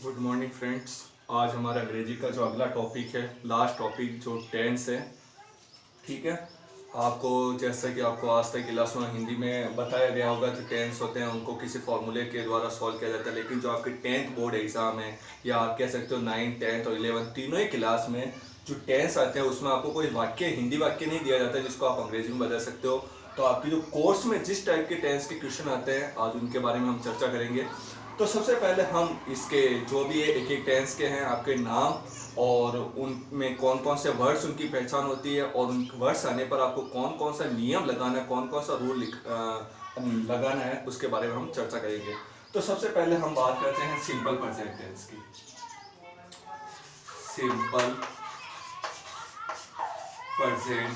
Good morning friends. आज हमारा अंग्रेजी का जो अगला टॉपिक है, लास्ट टॉपिक, जो टेंस है। ठीक है। आपको जैसा कि आपको आज तक क्लास में हिंदी में बताया गया होगा, जो टेंस होते हैं उनको किसी फॉर्मूले के द्वारा सॉल्व किया जाता है, लेकिन जो आपके 10th बोर्ड एग्जाम है, या आप कह सकते हो 9, 10th और 11 तीनों ही क्लास में जो टेंस आते हैं उसमें आपको कोई वाक्य, हिंदी वाक्य नहीं दिया जाता है जिसको आप अंग्रेजी में बदल सकते हो। तो आपकी जो कोर्स में जिस टाइप के टेंस के क्वेश्चन आते हैं, आज उनके बारे में हम चर्चा करेंगे। तो सबसे पहले हम इसके जो भी है एक एक टेंस के हैं आपके नाम, और उनमें कौन कौन से वर्ड्स उनकी पहचान होती है, और उन वर्ड्स आने पर आपको कौन कौन सा नियम लगाना है, कौन कौन सा रूल लगाना है, उसके बारे में हम चर्चा करेंगे। तो सबसे पहले हम बात करते हैं सिंपल प्रेजेंट टेंस की। Simple present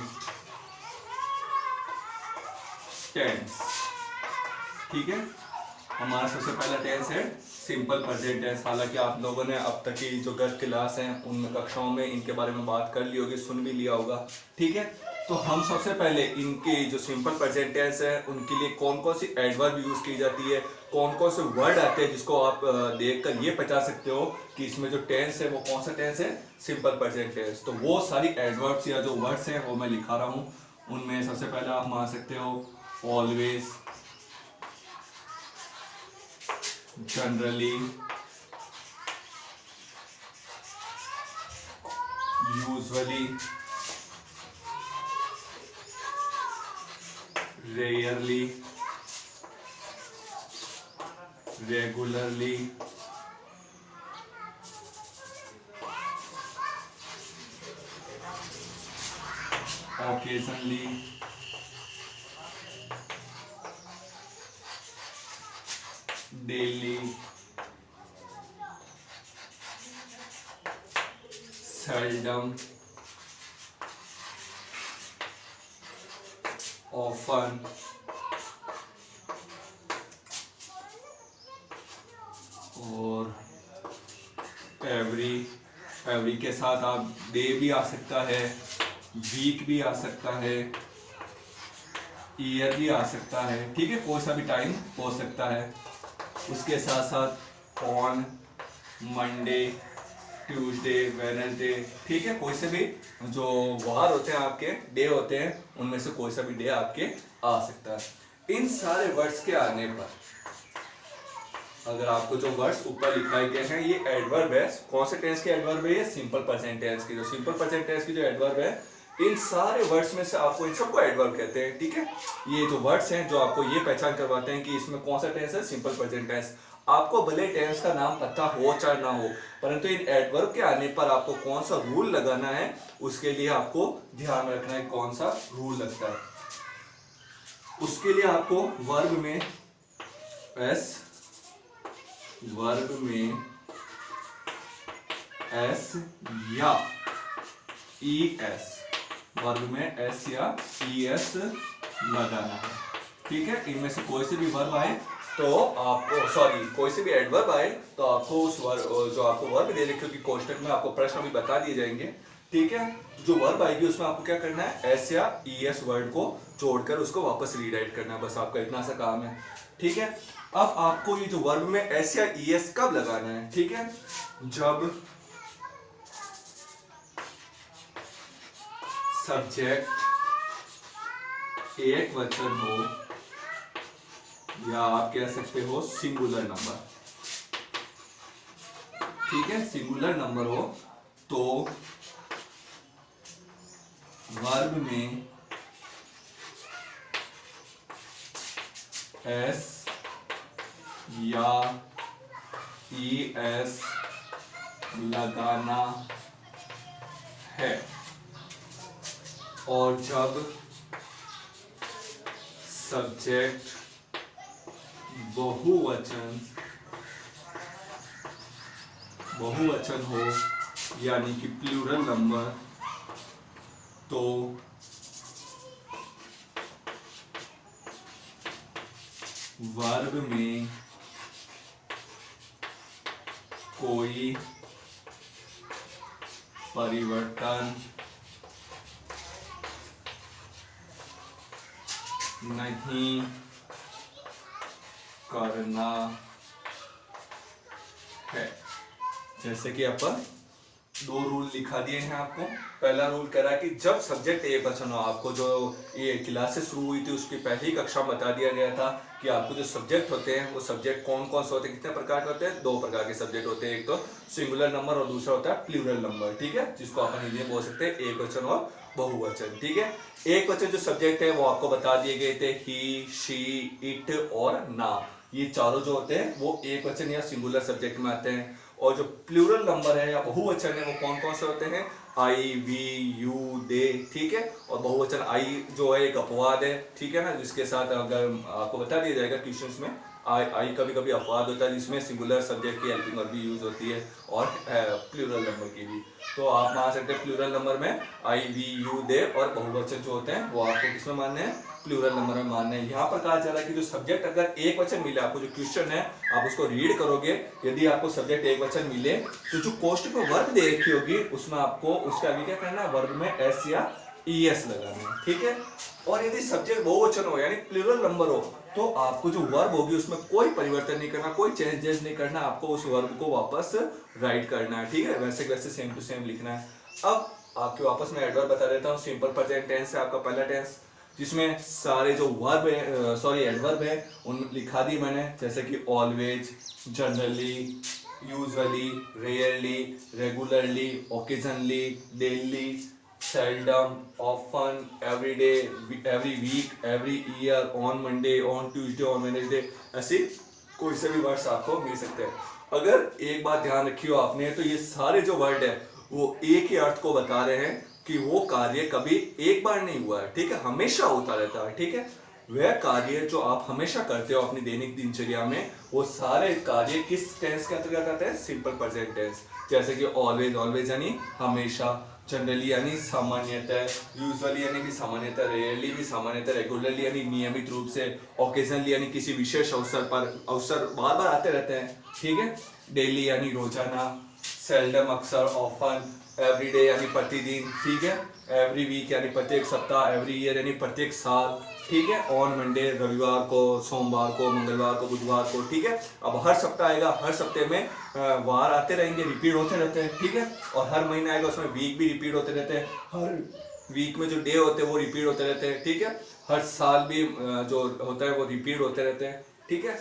tense. ठीक है। हमारा सबसे पहला टेंस है सिंपल प्रेजेंट टेंस। हालांकि आप लोगों ने अब तक की जो गत क्लास हैं उन कक्षाओं में इनके बारे में बात कर ली होगी, सुन भी लिया होगा। ठीक है। तो हम सबसे पहले इनके जो सिंपल प्रेजेंट टेंस है उनके लिए कौन कौन सी एडवर्ब यूज की जाती है, कौन कौन से वर्ड आते हैं जिसको आप देखकर ये पहचान सकते हो कि इसमें जो टेंस है वो कौन सा टेंस है, सिंपल प्रेजेंट टेंस। तो वो सारी एडवर्ब्स या जो वर्ड्स हैं वो मैं लिखा रहा हूँ। उनमें सबसे पहले आप मान सकते हो always, generally, usually, rarely, regularly, occasionally, daily, seldom, often, और एवरी के साथ आप डे भी आ सकता है, वीक भी आ सकता है, ईयर भी आ सकता है। ठीक है, कोई सा भी टाइम हो सकता है। उसके साथ साथ ऑन, मंडे, ट्यूसडे, वेडनेसडे। ठीक है, कोई से भी जो वार होते हैं, आपके डे होते हैं, उनमें से कोई सा भी डे आपके आ सकता है। इन सारे वर्ड्स के आने पर अगर आपको जो वर्ड्स ऊपर लिखाए गए हैं ये एडवर्ब है, कौन से टेंस के एडवर्ब है, ये सिंपल प्रेजेंट टेंस की। जो सिंपल प्रेजेंट टेंस की जो एडवर्ब है, इन सारे वर्ड्स में से आपको इन सबको एडवर्ब कहते हैं। ठीक है। ये जो वर्ड्स हैं जो आपको ये पहचान करवाते हैं कि इसमें कौन सा टेंस है, सिंपल प्रेजेंट टेंस। आपको भले टेंस का नाम पता हो चाहे ना हो, परंतु इन एडवर्ब के आने पर आपको कौन सा रूल लगाना है उसके लिए आपको ध्यान रखना है कौन सा रूल लगता है। उसके लिए आपको वर्ब में एस या ई एस, वर्ब में एस या ई एस लगाना है। ठीक है। इनमें से कोई से भी वर्ब आए तो आपको, सॉरी, कोई से भी एडवर्ब आए तो आपको उस वर्ब, जो आपको वर्ब दे रखे क्योंकि कोष्टक में आपको प्रश्न भी बता दिए जाएंगे। ठीक है। जो वर्ब आएगी उसमें आपको क्या करना है, एस या ई एस वर्ड को जोड़कर उसको वापस रीराइट करना है। बस आपका इतना सा काम है। ठीक है। अब आपको ये जो वर्ब में एस या ई एस कब लगाना है, ठीक है, जब सब्जेक्ट एक वचन हो, या आप कह सकते हो सिंगुलर नंबर। ठीक है, सिंगुलर नंबर हो तो वर्ब में एस या ई एस लगाना है। और जब सब्जेक्ट बहुवचन हो, यानी कि प्लूरल नंबर, तो वर्ब में कोई परिवर्तन नहीं करना है। जैसे कि अपन दो रूल लिखा दिए हैं आपको। पहला रूल कह रहा है कि जब सब्जेक्ट एक वचन हो, आपको जो ये क्लासेस शुरू हुई थी उसकी पहली कक्षा में बता दिया गया था कि आपको जो सब्जेक्ट होते हैं वो सब्जेक्ट कौन कौन से होते हैं, कितने प्रकार के होते हैं। दो प्रकार के सब्जेक्ट होते हैं, एक तो सिंगुलर नंबर और दूसरा होता है प्लूरल नंबर, ठीक है, जिसको अपन हिंदी में बोल सकते हैं एक वचन और बहुवचन, ठीक है। एक वचन जो सब्जेक्ट है वो आपको बता दिए गए थे ही, शी, इट और नाम। ये चारों जो होते हैं वो एक वचन या सिंगुलर सब्जेक्ट में आते हैं। और जो प्लूरल नंबर है या बहुवचन है वो कौन कौन से होते हैं, आई, वी, यू, दे, ठीक है। और बहुवचन आई जो है एक अपवाद है, ठीक है ना, जिसके साथ अगर आपको बता दिया जाएगा क्वेश्चंस में, आई कभी कभी अपवाद होता है जिसमें सिंगुलर सब्जेक्ट की हेल्पिंग वर्ब भी यूज होती है और प्लूरल नंबर की भी। तो आप मान सकते हैं प्लूरल नंबर में आई, वी, यू, दे और बहुवचन जो होते हैं वो आपको किसमें मानने हैं, प्लूरल नंबर में मानने हैं। यहाँ पर कहा जा रहा है कि जो सब्जेक्ट अगर एक वचन मिले, आपको जो क्वेश्चन है आप उसको रीड करोगे, यदि आपको सब्जेक्ट एक वचन मिले तो जो कोष्टक में वर्ब दे रखी होगी उसमें आपको उसका आगे क्या करना है, वर्ब में एस या ईएस लगाना है, ठीक है। और यदि सब्जेक्ट बहुवचन हो यानी प्लूरल नंबर हो तो आपको जो वर्ब होगी उसमें कोई परिवर्तन नहीं करना, कोई चेंजेस नहीं करना, आपको उस वर्ब को वापस राइट करना है, ठीक है, वैसे वैसे सेम टू सेम लिखना है। अब आपके वापस मैं एडवर्ब बता देता हूँ। सिंपल प्रेजेंट टेंस है आपका पहला टेंस, जिसमें सारे जो वर्ब है सॉरी एडवर्ब है उन लिखा दी मैंने, जैसे कि always, generally, usually, rarely, regularly, occasionally, daily, seldom, often, every day, every week, every year, on Monday, on Tuesday, on Wednesday, ऐसे कोई से भी वर्ड्स आपको मिल सकते हैं। अगर एक बात ध्यान रखी हो आपने तो ये सारे जो वर्ड है वो एक ही अर्थ को बता रहे हैं कि वो कार्य कभी एक बार नहीं हुआ है, ठीक है, हमेशा होता रहता है, ठीक है। वह कार्य जो आप हमेशा करते हो अपनी दैनिक दिनचर्या में, वो सारे कार्य किस टेंस के अंतर्गत आते हैं, सिंपल प्रेजेंट टेंस। जैसे कि ऑलवेज, ऑलवेज यानी हमेशा, जनरली यानी सामान्यतः, यूजुअली यानी कि सामान्यतः, रेयरली भी सामान्यतः, रेगुलरली यानी नियमित रूप से, ओकेजनली यानी किसी विशेष अवसर पर, अवसर बार बार आते रहते हैं, ठीक है, डेली यानी रोजाना, सेल्डम अक्सर, ऑफन, एवरीडे यानी प्रतिदिन, ठीक है, एवरी वीक यानी प्रत्येक सप्ताह, एवरी ईयर यानी प्रत्येक साल, ठीक है, ऑन मंडे रविवार को, सोमवार को, मंगलवार को, बुधवार को, ठीक है। अब हर सप्ताह आएगा, हर सप्ताह में वार आते रहेंगे, रिपीट होते रहते हैं, ठीक है। और हर महीना आएगा उसमें वीक भी रिपीट होते रहते हैं, हर वीक में जो डे होते हैं वो रिपीट होते रहते हैं, ठीक है। हर साल भी जो होता है वो रिपीट होते रहते हैं, ठीक है।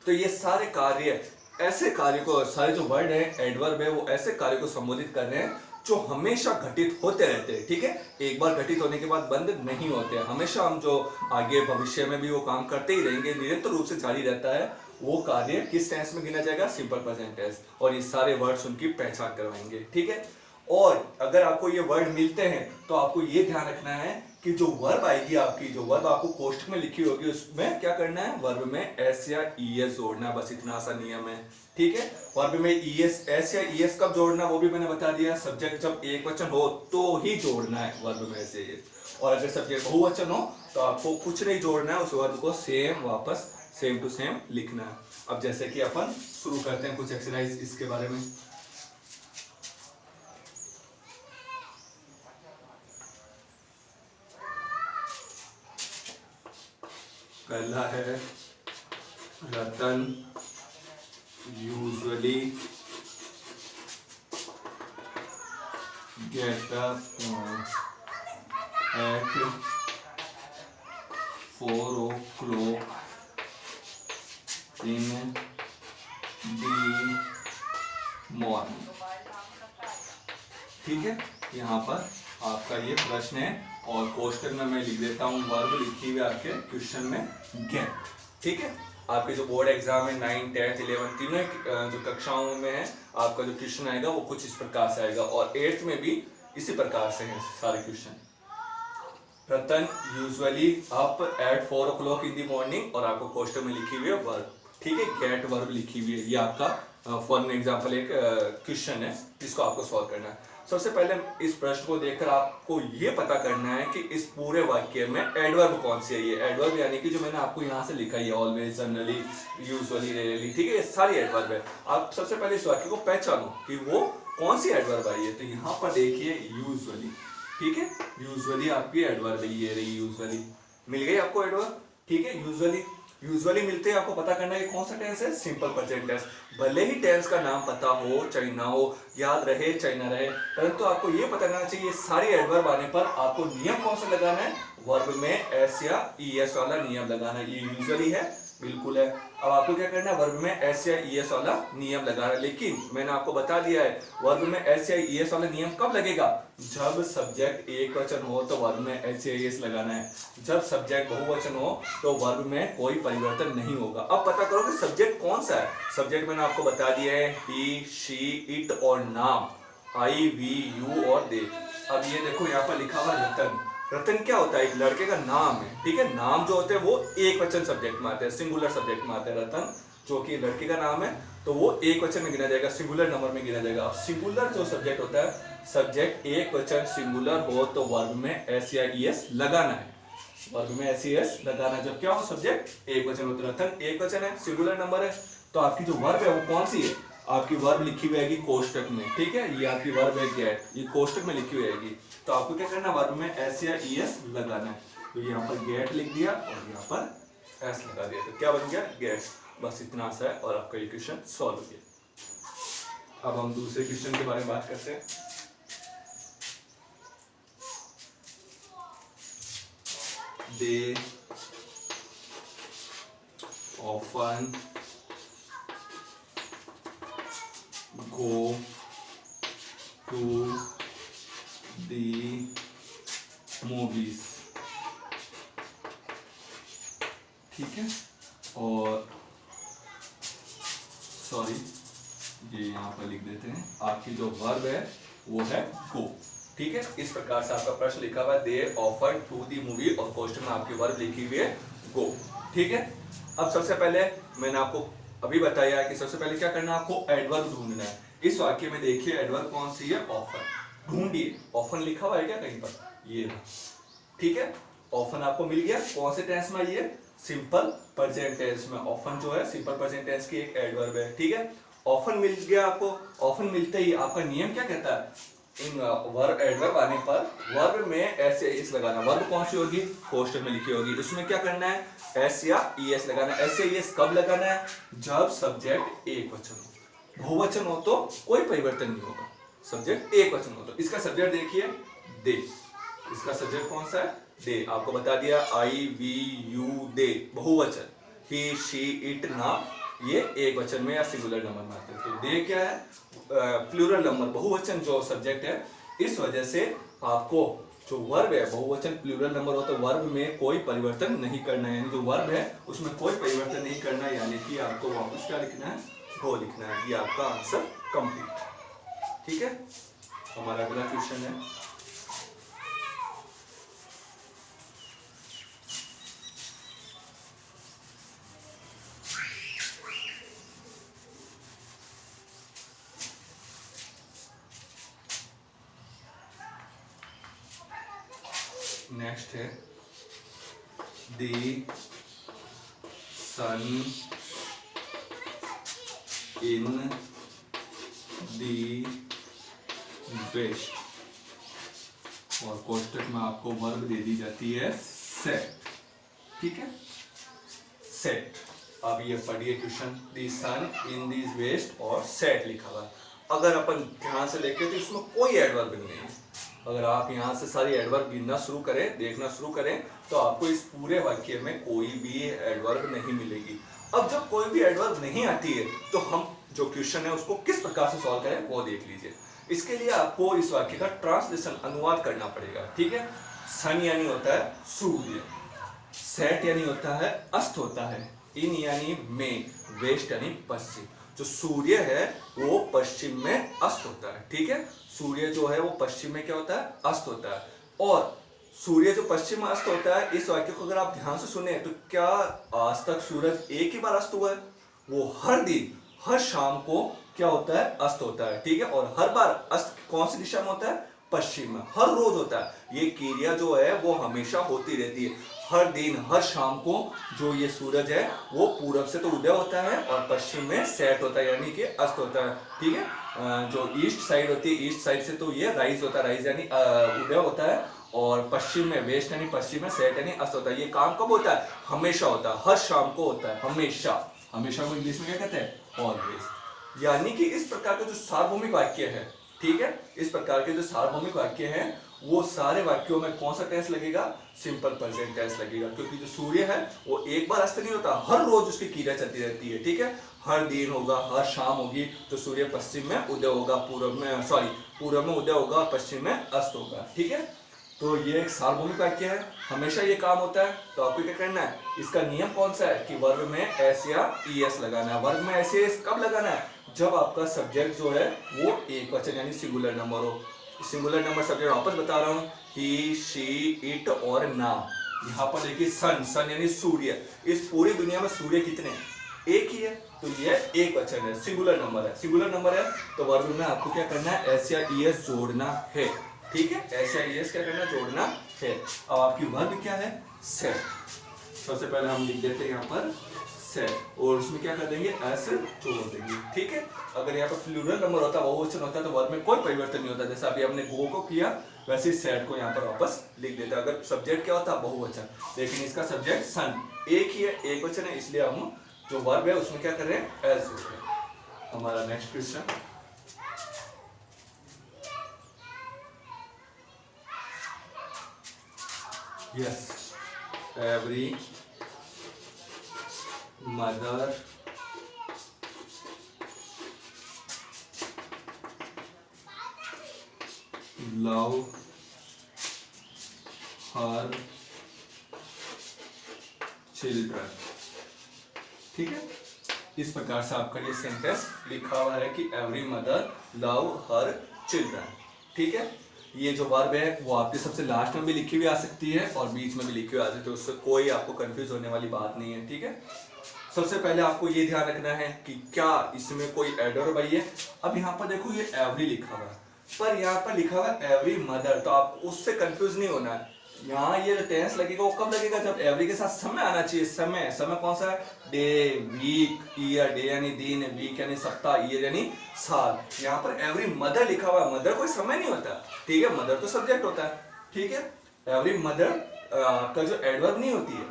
तो ये सारे कार्य, ऐसे कार्य को, सारे जो वर्ड है एडवर्ब है वो ऐसे कार्य को संबोधित कर रहे हैं जो हमेशा घटित होते रहते हैं, ठीक है। एक बार घटित होने के बाद बंद नहीं होते हैं, हमेशा हम जो आगे भविष्य में भी वो काम करते ही रहेंगे, निरंतर रूप से जारी रहता है। वो कार्य किस टेंस में गिना जाएगा, सिंपल प्रेजेंट टेंस। और ये सारे वर्ड्स उनकी पहचान करवाएंगे, ठीक है। और अगर आपको ये वर्ड मिलते हैं तो आपको ये ध्यान रखना है कि जो वर्ब आएगी आपकी, जो वर्ब आपको कोष्टक में लिखी होगी उसमें क्या करना है, वर्ब में एस या ईएस जोड़ना, बस इतना सा नियम है, ठीक है। वर्ब में ईएस, एस या ईएस कब जोड़ना वो भी मैंने बता दिया, सब्जेक्ट जब एक वचन हो तो ही जोड़ना है वर्ब में एस या ईएस। और अगर सब्जेक्ट बहुवचन हो तो आपको कुछ नहीं जोड़ना है, उस वर्ब को सेम वापस सेम टू सेम लिखना है। अब जैसे कि अपन शुरू करते हैं कुछ एक्सरसाइज इसके बारे में। पहला है Ratan usually get up at 4 o'clock in the morning, ठीक है। यहाँ पर आपका ये प्रश्न है और कोष्टक में मैं लिख देता हूँ वर्ब लिखी हुई आपके क्वेश्चन में गेट, ठीक है। आपके जो बोर्ड एग्जाम है 9, 10, 11 तीनों जो कक्षाओं में है, आपका जो क्वेश्चन आएगा वो कुछ इस प्रकार से आएगा और 8th में भी इसी प्रकार से है सारे question. Ratan usually up at 4 o'clock in the morning और आपको कोष्टक में लिखी हुई है वर्ब, ठीक है, गेट वर्ब लिखी हुई है। ये आपका फॉर एग्जाम्पल एक क्वेश्चन है जिसको आपको सॉल्व करना है। सबसे पहले इस प्रश्न को देखकर आपको ये पता करना है कि इस पूरे वाक्य में एडवर्ब कौन सी है। ये एडवर्ब यानी कि जो मैंने आपको यहाँ से लिखा है ऑलवेज, जनरली, यूजुअली, रेयरली, ठीक है, ये सारी एडवर्ब है। आप सबसे पहले इस वाक्य को पहचानो कि वो कौन सी एडवर्ब आई है। तो यहाँ पर देखिए यूजुअली, ठीक है, यूजुअली आपकी एडवर्ब है, ये रही यूजुअली, मिल गई आपको एडवर्ब, ठीक है। यूजुअली, यूजुअली मिलते हैं, आपको पता करना है कि कौन सा टेंस है, सिंपल प्रेजेंट टेंस। भले ही टेंस का नाम पता हो चाहे ना हो, याद रहे चाहे ना रहे, परंतु आपको ये पता करना चाहिए सारे एडवर्ब आने पर आपको नियम कौन सा लगाना है, वर्ब में एस या ईएस वाला नियम लगाना है। ये यूजुअली है, बिल्कुल है। अब आपको क्या करना है, वर्ब में एस या ईएस वाला नियम लगाना है। लेकिन मैंने आपको बता दिया है वर्ब में एस या ईएस वाला नियम कब लगेगा, जब सब्जेक्ट एक वचन हो तो वर्ब में एस या ईएस लगाना है, जब सब्जेक्ट बहुवचन हो तो वर्ब में कोई परिवर्तन नहीं होगा। अब पता करो कि सब्जेक्ट कौन सा है। सब्जेक्ट मैंने आपको बता दिया है ही, शी, इट और नाम, आई, वी, यू और दे। अब ये देखो यहाँ पर लिखा हुआ रतन। रतन क्या होता है, एक लड़के का नाम है, ठीक है। नाम जो होते हैं वो एक वचन सब्जेक्ट में आते हैं, सिंगुलर सब्जेक्ट में आते हैं। रतन जो कि लड़के का नाम है तो वो एक वचन में गिना जाएगा, सिंगुलर नंबर में गिना जाएगा। अब सिंगुलर जो सब्जेक्ट होता है, सब्जेक्ट एक वचन सिंगुलर हो तो वर्ब में एस या ईएस लगाना है, वर्ब में एस ईएस लगाना है। जब क्या हो, सब्जेक्ट एक वचन होता है। रतन एक वचन है, सिंगुलर नंबर है, तो आपकी जो वर्ब है वो कौन सी है, आपकी वर्ब लिखी हुई आएगी कोष्टक में, ठीक है। ये आपकी वर्ब है गेट, ये कोष्टक में लिखी हुई आएगी। तो आपको क्या करना है, वर्ब में एस या ईएस लगाना है। तो यहाँ पर गेट लिख दिया और यहाँ पर एस लगा दिया, तो क्या बन गया, गेट्स। बस इतना सा है और आपका ये क्वेश्चन सॉल्व हो गया। अब हम दूसरे क्वेश्चन के बारे में बात करते हैं। They often go to the movies, ठीक है। और सॉरी, ये यहाँ पर लिख देते हैं, आपकी जो वर्ब है वो है go, ठीक है। इस प्रकार से आपका प्रश्न लिखा हुआ है they offered to the movie और क्वेश्चन में आपकी वर्ब लिखी हुई है go, ठीक है। अब सबसे पहले मैंने आपको अभी बताया है कि सबसे पहले क्या करना है, आपको एडवर्ब ढूंढना है। इस वाक्य में देखिए एडवर्ब कौन सी है, ऑफन। ढूंढिए, ऑफन लिखा हुआ है क्या कहीं पर, ये, ठीक है। ऑफन आपको मिल गया, कौन से टेंस में, ये सिंपल प्रेजेंट टेंस में। ऑफन जो है सिंपल प्रेजेंट टेंस की एक एडवर्ब है, ठीक है। ऑफन मिल गया आपको। ऑफन मिलते ही आपका नियम क्या कहता है, इन वर्ब एडवर्ब आने पर वर्ब में एस या ईएस लगाना। वर्ब कौन सी होगी, कोष्टक में लिखी होगी, उसमें क्या करना है, एस या ईएस लगाना है। एस या ईएस कब लगाना है, जब सब्जेक्ट एक वचन हो। बहुवचन हो तो कोई परिवर्तन नहीं होगा, सब्जेक्ट एक वचन हो तो। इसका सब्जेक्ट देखिए दे, इसका सब्जेक्ट कौन सा है, दे। आपको बता दिया आई, वी, यू, दे बहुवचन, ही, शी, इट, ना ये एक वचन में या सिंगुलर नंबर में आते हैं। तो दे क्या है, प्लूरल नंबर, बहुवचन जो सब्जेक्ट है। इस वजह से आपको जो वर्ब है, बहुवचन प्लूरल नंबर हो तो वर्ब में कोई परिवर्तन नहीं करना है, यानी जो वर्ब है उसमें कोई परिवर्तन नहीं करना है, यानी कि आपको वापस क्या लिखना है, वो लिखना है। ये आपका आंसर कंप्लीट, ठीक है। हमारा अगला क्वेश्चन है नेक्स्ट है the sun in the west, और कोष्टक में आपको वर्ब दे दी जाती है सेट, ठीक है, सेट। अब ये पढ़िए question, the sun in the west और सेट लिखा हुआ। अगर अपन ध्यान से देखें तो इसमें कोई एडवर्ब नहीं है। अगर आप यहाँ से सारी एडवर्ब गिनना शुरू करें, देखना शुरू करें, तो आपको इस पूरे वाक्य में कोई भी एडवर्ब नहीं मिलेगी। अब जब कोई भी एडवर्ब नहीं आती है तो हम जो क्वेश्चन है उसको किस प्रकार से सॉल्व करें वो देख लीजिए। इसके लिए आपको इस वाक्य का ट्रांसलेशन, अनुवाद करना पड़ेगा, ठीक है। सन यानी होता है सूर्य, सेट यानी होता है अस्त होता है, इन यानी में, वेस्ट यानी पश्चिम। जो सूर्य है वो पश्चिम में अस्त होता है, ठीक है। सूर्य जो है वो पश्चिम में क्या होता है, अस्त होता है। और सूर्य जो पश्चिम में अस्त होता है, इस वाक्य को अगर आप ध्यान से सुने तो क्या आज तक सूरज एक ही बार अस्त हुआ है, वो हर दिन हर शाम को क्या होता है, अस्त होता है, ठीक है। और हर बार अस्त कौन सी दिशा में होता है, पश्चिम में, हर रोज होता है। ये क्रिया जो है वो हमेशा होती रहती है, हर दिन हर शाम को जो ये सूरज है वो पूरब से तो उदय होता है और पश्चिम में सेट होता है यानी कि अस्त होता है, ठीक है। जो ईस्ट साइड होती है, ईस्ट साइड से तो ये राइज होता है, राइज यानी उदय होता है, और पश्चिम में, वेस्ट यानी पश्चिम में, सेट यानी अस्त होता है। ये काम कब होता है? हमेशा होता है, हर शाम को होता है, हमेशा। हमेशा को इंग्लिश में क्या कहते हैं? ऑलवेज। यानी कि इस प्रकार के जो सार्वभौमिक वाक्य है, ठीक है, इस प्रकार के जो सार्वभौमिक वाक्य हैं वो सारे वाक्यों में कौन सा टेंस लगेगा? सिंपल प्रेजेंट टेंस लगेगा, क्योंकि जो सूर्य है वो एक बार अस्त नहीं होता, हर रोज उसकी क्रिया चलती रहती है, ठीक है। हर दिन होगा, हर शाम होगी, तो सूर्य पश्चिम में उदय होगा, पूर्व में उदय होगा, पश्चिम में अस्त होगा, ठीक है। तो ये एक सार्वभौमिक वाक्य है, हमेशा ये काम होता है। तो आपको क्या करना है? इसका नियम कौन सा है कि वर्ब में एस या ईएस लगाना है। वर्ब में एस या ईएस कब लगाना है? जब आपका सब्जेक्ट जो है वो एक वचन यानी सिंगुलर नंबर हो। सिंगुलर नंबर सब्जेक्ट वापस बता रहा हूँ, ही, शी, इट और ना। यहाँ पर देखिए सन, सन यानी सूर्य। इस पूरी दुनिया में सूर्य कितने हैं? एक ही है, तो ये एक वचन है, सिंगुलर नंबर है। सिंगुलर नंबर है तो वर्ब में आपको क्या करना है? एस या ईएस जोड़ना है, ठीक है। एस या ईएस क्या करना? जोड़ना है। अब आपकी वर्ब क्या है? सेट। सबसे पहले हम लिख देते हैं यहाँ पर सेट, और उसमें क्या कर देंगे? एस जोड़ देंगे, ठीक है। अगर यहाँ पर प्लूरल नंबर होता, बहुवचन होता, तो वर्ब में कोई परिवर्तन नहीं होता। जैसा अभी हमने गो को किया, वैसे ही सेट को यहाँ पर वापस लिख देते। अगर सब्जेक्ट क्या होता? बहुवचन, लेकिन इसका सब्जेक्ट सन एक ही है, एक वचन है, इसलिए हम जो वर्ब है उसमें क्या कर रहे हैं? एस जोड़ रहे हैं। हमारा next question, yes, every mother love her children, ठीक है। इस प्रकार से आपका ये सेंटेंस लिखा हुआ है कि every mother love her children, ठीक है। ये जो वर्ब है वो आपके सबसे लास्ट में भी लिखी हुई आ सकती है और बीच में भी लिखी हुई आ सकती है, उससे कोई आपको कंफ्यूज होने वाली बात नहीं है, ठीक है। सबसे पहले आपको ये ध्यान रखना है कि क्या इसमें कोई एडवर्ब आई है। अब यहाँ पर देखो ये एवरी लिखा हुआ है, पर यहाँ पर लिखा हुआ है एवरी मदर, तो आप उससे कंफ्यूज नहीं होना है। यहाँ ये टेंस लगेगा वो कब लगेगा? जब एवरी के साथ समय आना चाहिए। समय, समय कौन सा है? डे, वीक, ईयर, डे यानी दिन, वीक यानी सप्ताह, ईयर यानी साल। यहाँ पर एवरी मदर लिखा हुआ है, मदर कोई समय नहीं होता, ठीक है, मदर तो सब्जेक्ट होता है, ठीक है। एवरी मदर का जो एडवर्ब नहीं होती है,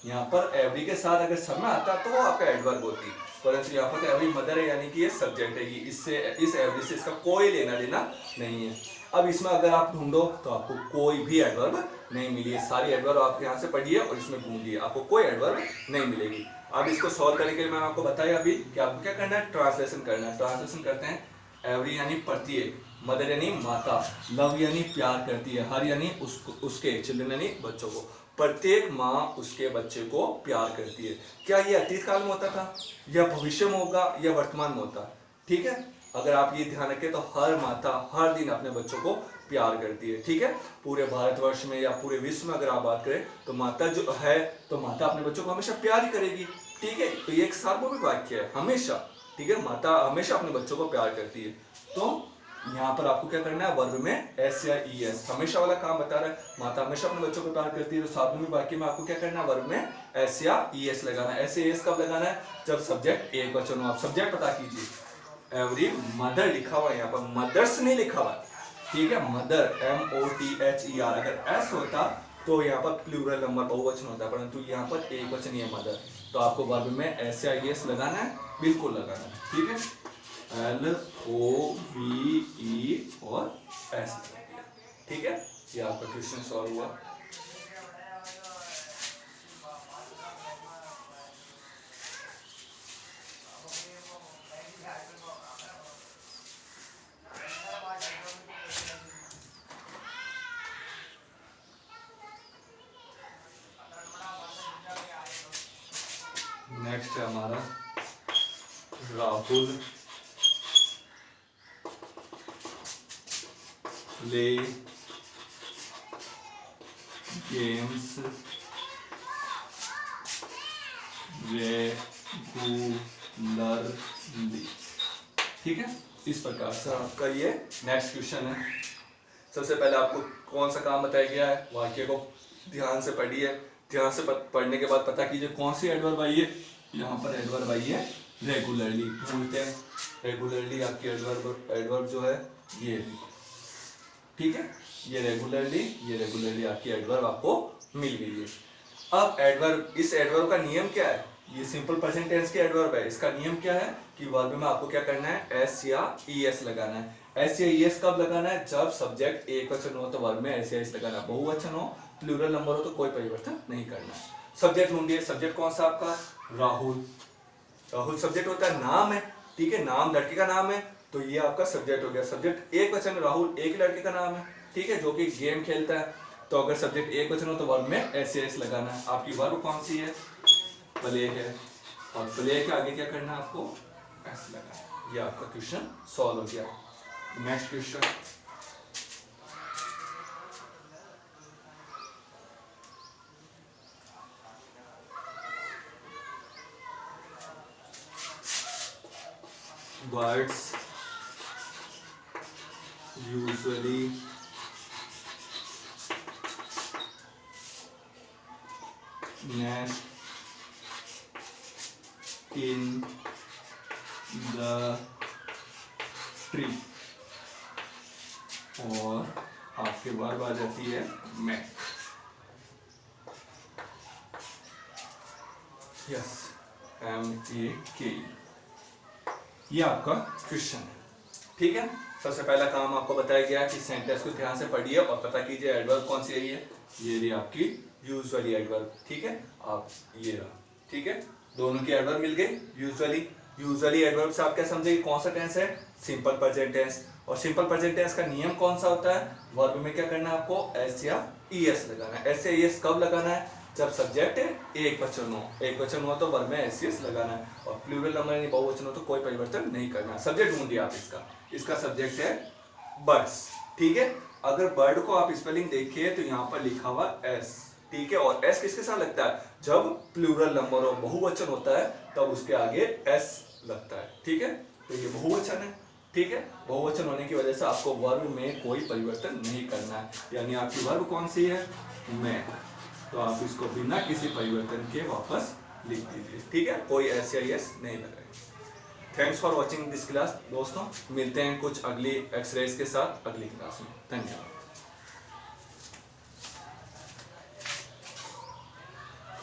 यहाँ पर एवरी के साथ अगर समय आता तो वो आपका एडवर्ब होती, परंतु यहाँ पर तो एवरी मदर है, यानी कि ये सब्जेक्ट है, कि इससे, इस एवरी से इसका कोई लेना देना नहीं है। अब इसमें अगर आप ढूंढो तो आपको कोई भी एडवर्ब नहीं मिली है। सारी एडवर्ब आप यहाँ से पढ़िए और इसमें ढूंढिए, आपको कोई एडवर्ब नहीं मिलेगी। अब इसको सॉल्व करने के लिए मैंने आपको बताया अभी कि आपको क्या करना है? ट्रांसलेशन करना है। ट्रांसलेशन करते हैं। एवरी यानी प्रत्येक, मदर यानी माता, लव यानी प्यार करती है, हर यानी उसके, चिल्ड्रन यानी बच्चों को। प्रत्येक माँ उसके बच्चे को प्यार करती है। क्या ये अतीत काल में होता था, या भविष्य में होगा, या वर्तमान में होता? ठीक है, अगर आप ये ध्यान रखें तो हर माता हर दिन अपने बच्चों को प्यार करती है, ठीक है। पूरे भारतवर्ष में या पूरे विश्व में अगर आप बात करें तो माता जो है, तो माता अपने बच्चों को हमेशा प्यार ही करेगी, ठीक है। तो ये एक सार्वभौमिक वाक्य है, हमेशा, ठीक है, माता हमेशा अपने बच्चों को प्यार करती है। तो यहाँ पर आपको क्या करना है? वर्ब में एस या ई एस, हमेशा वाला काम बता रहा है, माता हमेशा अपने बच्चों को प्यार करती है। तो सार्वभौमिक वाक्य में आपको क्या करना है? वर्ब में एस या ई एस लगाना है। एस या ई एस कब लगाना है? जब सब्जेक्ट एक वचन हो। आप सब्जेक्ट पता कीजिए, एवरी मदर लिखा हुआ है, यहाँ पर मदर्स नहीं लिखा हुआ, ठीक है, मदर MOTHER। अगर एस होता तो यहाँ पर प्लूरल नंबर बहुवचन होता है, परंतु यहाँ पर एक वचन ही है मदर, तो आपको वर्ब में एस या ई एस लगाना है, बिल्कुल लगाना है, ठीक है। LOVE और एस, ठीक है। ये आपका क्वेश्चन सॉल्व हुआ। नेक्स्ट है हमारा राहुल प्ले गेम्स रेगुलरली, ठीक है। इस प्रकार से आपका ये नेक्स्ट क्वेश्चन है। सबसे पहले आपको कौन सा काम बताया गया है? वाक्य को ध्यान से पढ़िए, ध्यान से पढ़ने के बाद पता कीजिए कौन सी एडवर्ब आई है। यहाँ पर एडवर्ब आई है रेगुलरली, बोलते हैं रेगुलरली आपकी एडवर्ब जो है ये, ठीक है। ये रेगुलरली आपकी एडवर्ब आपको मिल गई है। अब एडवर्ब, इस एडवर्ब का नियम क्या है? ये सिंपल प्रेजेंट टेंस की एडवर्ब है। इसका नियम क्या है कि वर्ब में आपको क्या करना है, एस या ईएस लगाना है। एस या ईएस कब लगाना है? जब सब्जेक्ट एक वचन हो तो वर्ब में एस या ईएस लगाना है। बहुवचन हो, प्लूरल नंबर हो तो कोई परिवर्तन नहीं करना है। सब्जेक्ट ढूंढिए। सब्जेक्ट कौन सा आपका? राहुल। राहुल सब्जेक्ट होता है, नाम है, ठीक है, नाम लड़के का नाम है, तो ये आपका सब्जेक्ट हो गया। सब्जेक्ट एक वचन में, राहुल एक ही लड़के का नाम है, ठीक है, जो कि गेम खेलता है। तो अगर सब्जेक्ट एक वचन हो तो वर्ब में एस या एस लगाना है। आपकी वर्ब कौन सी है? प्ले है, और प्ले के आगे क्या करना है आपको? एस लगाना है। ये आपका क्वेश्चन सॉल्व हो गया। Next question, words usually nest in the tree, और आपके वर्ब आ जाती है मैं। यस, MEAK, ये आपका क्वेश्चन है, ठीक है। सबसे पहला काम आपको बताया गया कि सेंटेंस को ध्यान से पढ़िए और पता कीजिए एडवर्ब कौन सी है। ये रही आपकी यूजुअली एडवर्ब, ठीक है। आप ये रहा, ठीक है, दोनों की एडवर्ब मिल गई। यूजुअली एडवर्ब से आप क्या समझेंगे, कौन सा टेंस है? Simple present tense. और सिंपल प्रेजेंट टेंस का नियम कौन सा होता है? वर्ब में क्या करना है आपको? एस या ईएस लगाना है। एस या ईएस कब लगाना है? जब सब्जेक्ट एक वचन हो। एक वचन हो तो वर्ब में एस या एस लगाना है, और प्लूरल नंबर यानी बहुवचन हो तो कोई परिवर्तन नहीं करना है। सब्जेक्ट ढूंढिए आप इसका सब्जेक्ट है बर्ड्स, ठीक है। अगर बर्ड को आप स्पेलिंग देखिए तो यहाँ पर लिखा हुआ एस, ठीक है, और एस किसके साथ लगता है? जब प्लूरल नंबर हो, बहुवचन होता है, तब उसके आगे एस लगता है, ठीक है। तो ये बहुवचन है, ठीक है। बहुवचन होने की वजह से आपको वर्ब में कोई परिवर्तन नहीं करना है, यानी आपकी वर्ब कौन सी है? मैं। तो आप इसको बिना किसी परिवर्तन के वापस लिख दीजिए, ठीक है, कोई एस या एस नहीं लगाए। Thanks for watching this class दोस्तों, मिलते हैं कुछ अगली एक्सरसाइज के साथ अगली क्लास में। धन्यवाद।